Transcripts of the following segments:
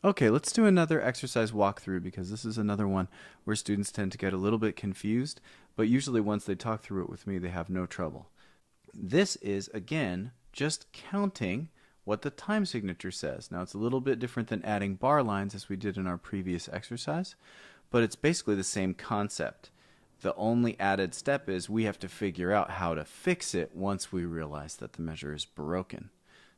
Okay, let's do another exercise walkthrough because this is another one where students tend to get a little bit confused, but usually once they talk through it with me, they have no trouble. This is, again, just counting what the time signature says. Now, it's a little bit different than adding bar lines as we did in our previous exercise, but it's basically the same concept. The only added step is we have to figure out how to fix it once we realize that the measure is broken.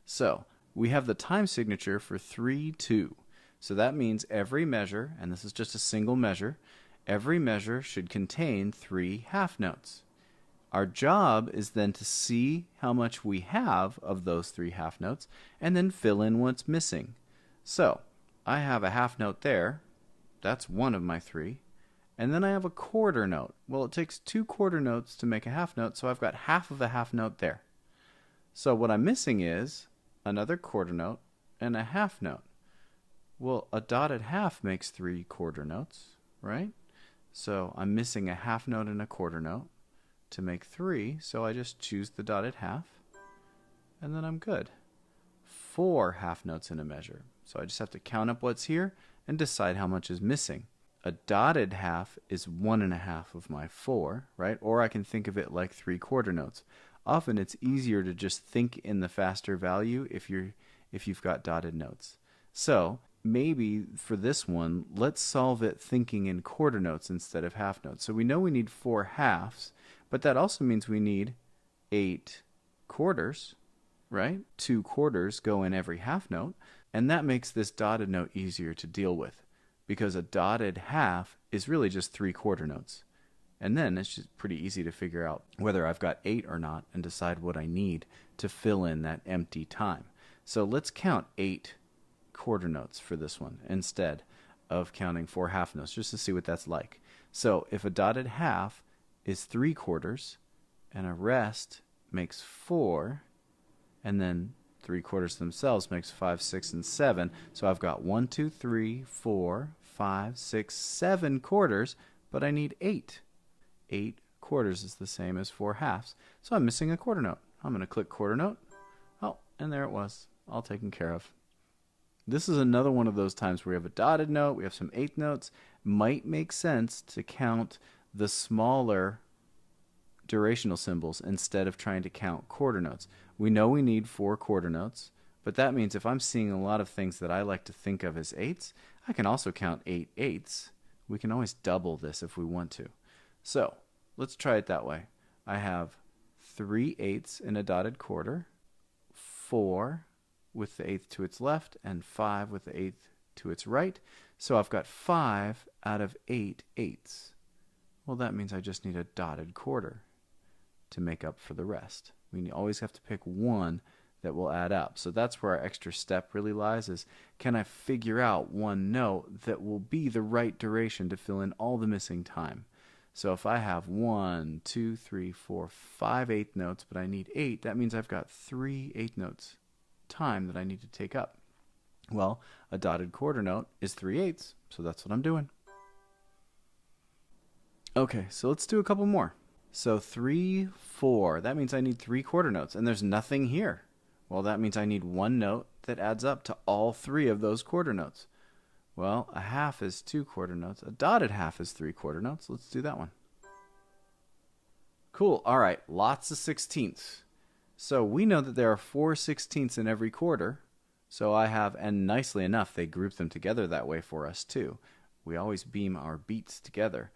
So, we have the time signature for 3, 2. So that means every measure, and this is just a single measure, every measure should contain 3 half notes. Our job is then to see how much we have of those 3 half notes and then fill in what's missing. So I have a half note there. That's one of my 3. And then I have a quarter note. Well, it takes 2 quarter notes to make a half note, so I've got half of a half note there. So what I'm missing is another quarter note and a half note. Well, a dotted half makes 3 quarter notes, right? So I'm missing a half note and a quarter note to make 3, so I just choose the dotted half, and then I'm good. 4 half notes in a measure, so I just have to count up what's here and decide how much is missing. A dotted half is 1.5 of my 4, right? Or I can think of it like 3 quarter notes. Often it's easier to just think in the faster value if you've got dotted notes. So maybe for this one, let's solve it thinking in quarter notes instead of half notes. So we know we need 4 halves, but that also means we need 8 quarters, right? 2 quarters go in every half note, and that makes this dotted note easier to deal with because a dotted half is really just 3 quarter notes. And then it's just pretty easy to figure out whether I've got 8 or not and decide what I need to fill in that empty time. So let's count 8 quarter notes for this one instead of counting 4 half notes just to see what that's like. So if a dotted half is 3 quarters and a rest makes 4 and then 3 quarters themselves makes 5, 6, and 7. So I've got 1, 2, 3, 4, 5, 6, 7 quarters, but I need 8. 8 quarters is the same as 4 halves. So I'm missing a quarter note. I'm going to click quarter note. Oh, and there it was, all taken care of. This is another one of those times where we have a dotted note, we have some 8th notes. Might make sense to count the smaller durational symbols instead of trying to count quarter notes. We know we need 4 quarter notes, but that means if I'm seeing a lot of things that I like to think of as 8s, I can also count 8 eighths. We can always double this if we want to. So let's try it that way. I have 3 eighths in a dotted quarter, 4 with the 8th to its left, and 5 with the 8th to its right. So I've got 5 out of 8 eighths. Well, that means I just need a dotted quarter to make up for the rest. We always have to pick one that will add up. So that's where our extra step really lies, is can I figure out one note that will be the right duration to fill in all the missing time? So if I have 1, 2, 3, 4, 5 eighth notes, but I need 8, that means I've got 3 eighth notes time that I need to take up. Well, a dotted quarter note is 3 eighths, so that's what I'm doing. Okay, so let's do a couple more. So 3, 4, that means I need 3 quarter notes, and there's nothing here. Well, that means I need one note that adds up to all 3 of those quarter notes. Well, a half is 2 quarter notes. A dotted half is 3 quarter notes. Let's do that one. Cool. All right, lots of 16ths. So we know that there are 4 16ths in every quarter. So I have, and nicely enough, they group them together that way for us too. We always beam our beats together.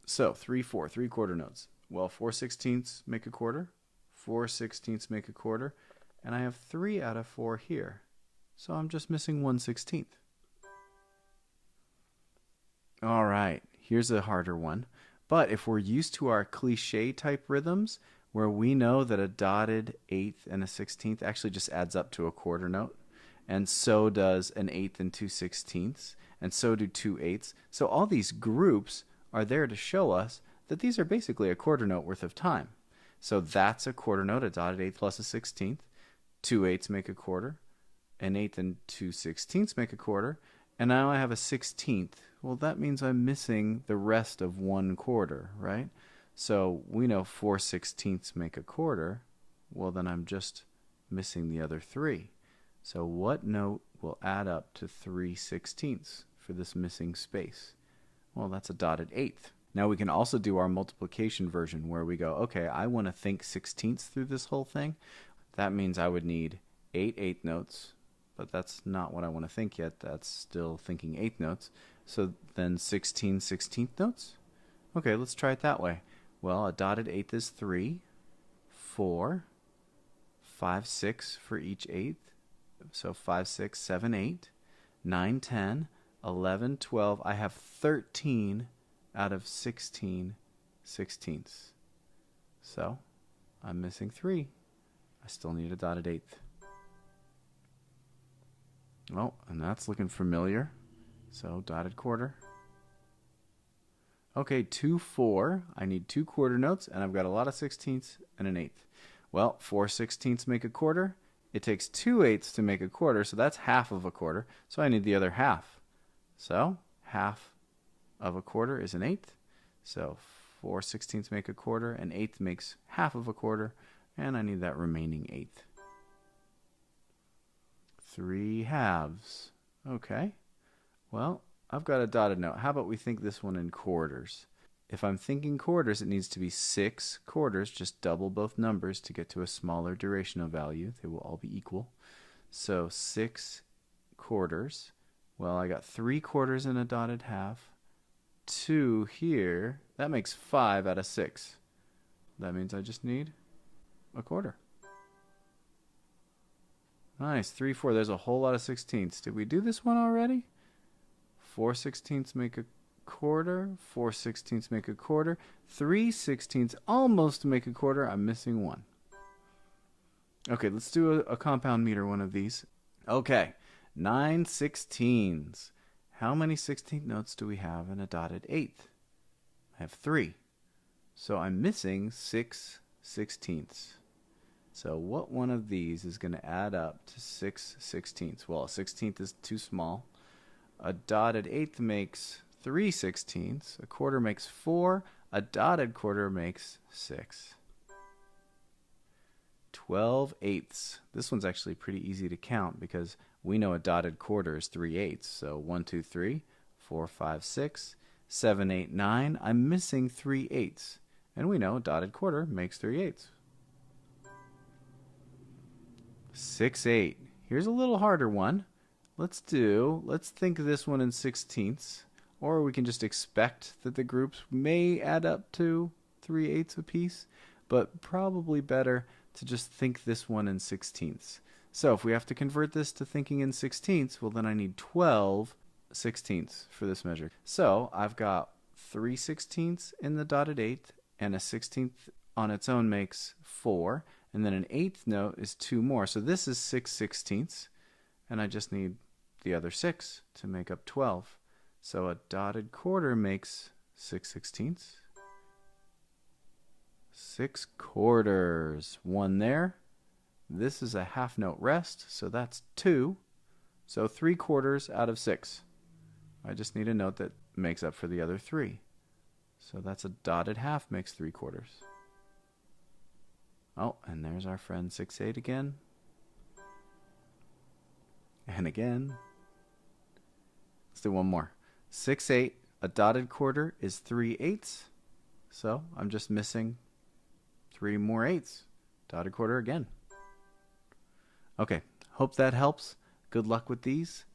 So 3, 4, 3 quarter notes. Well, 4 16ths make a quarter. 4 16ths make a quarter. And I have 3 out of 4 here. So I'm just missing 1 16th. All right, here's a harder one. But if we're used to our cliche type rhythms, where we know that a dotted 8th and a 16th actually just adds up to a quarter note, and so does an 8th and 2 16ths, and so do 2 eighths. So all these groups are there to show us that these are basically a quarter note worth of time. So that's a quarter note, a dotted 8th plus a 16th. 2 eighths make a quarter. An 8th and 2 16ths make a quarter. And now I have a 16th. Well, that means I'm missing the rest of 1 quarter, right? So we know 4 16ths make a quarter. Well, then I'm just missing the other 3. So what note will add up to 3/16 for this missing space? Well, that's a dotted eighth. Now we can also do our multiplication version where we go, okay, I want to think 16ths through this whole thing. That means I would need 8 eighth notes, but that's not what I want to think yet. That's still thinking eighth notes. So then 16 16th notes? Okay, let's try it that way. Well, a dotted eighth is 3, 4, 5, 6 for each eighth. So 5, 6, 7, 8, 9, 10, 11, 12. I have 13 out of 16 16ths. So I'm missing 3. I still need a dotted eighth. Oh, and that's looking familiar. So dotted quarter. Okay, 2, 4. I need 2 quarter notes, and I've got a lot of 16ths and an eighth. Well, 4 16ths make a quarter. It takes 2 eighths to make a quarter, so that's half of a quarter. So I need the other half. So half of a quarter is an eighth. So 4 16ths make a quarter, an eighth makes half of a quarter, and I need that remaining eighth. 3 halves. Okay. Well, I've got a dotted note. How about we think this one in quarters? If I'm thinking quarters, it needs to be 6 quarters. Just double both numbers to get to a smaller durational value. They will all be equal. So 6 quarters. Well, I got 3 quarters in a dotted half. 2 here. That makes 5 out of 6. That means I just need a quarter. Nice. 3, 4. There's a whole lot of 16ths. Did we do this one already? 4 16ths make a quarter. 4 16ths make a quarter. 3 16ths almost make a quarter. I'm missing 1. Okay, let's do a compound meter one of these. Okay, 9 16ths. How many 16th notes do we have in a dotted eighth? I have 3. So I'm missing 6 16ths. So what one of these is going to add up to 6 16ths? Well, a 16th is too small. A dotted eighth makes 3 16ths. A quarter makes 4. A dotted quarter makes 6. 12 eighths. This one's actually pretty easy to count because we know a dotted quarter is 3 eighths. So 1, 2, 3, 4, 5, 6, 7, 8, 9. I'm missing 3 eighths. And we know a dotted quarter makes 3 eighths. 6 8. Here's a little harder one. Let's think of this one in 16ths. Or we can just expect that the groups may add up to 3 eighths apiece. But probably better to just think this one in 16ths. So if we have to convert this to thinking in 16ths, well then I need 12 16ths for this measure. So I've got 3 16ths in the dotted eighth, and a 16th on its own makes 4. And then an eighth note is 2 more. So this is 6 16ths, and I just need the other 6 to make up 12. So a dotted quarter makes 6 16ths. 6 quarters. 1 there. This is a half note rest, so that's 2. So 3 quarters out of 6. I just need a note that makes up for the other 3. So that's a dotted half makes 3 quarters. Oh, and there's our friend 6 8 again. And again. Let's do one more. 6 8, a dotted quarter is 3 eighths. So I'm just missing 3 more eighths. Dotted quarter again. Okay, hope that helps. Good luck with these.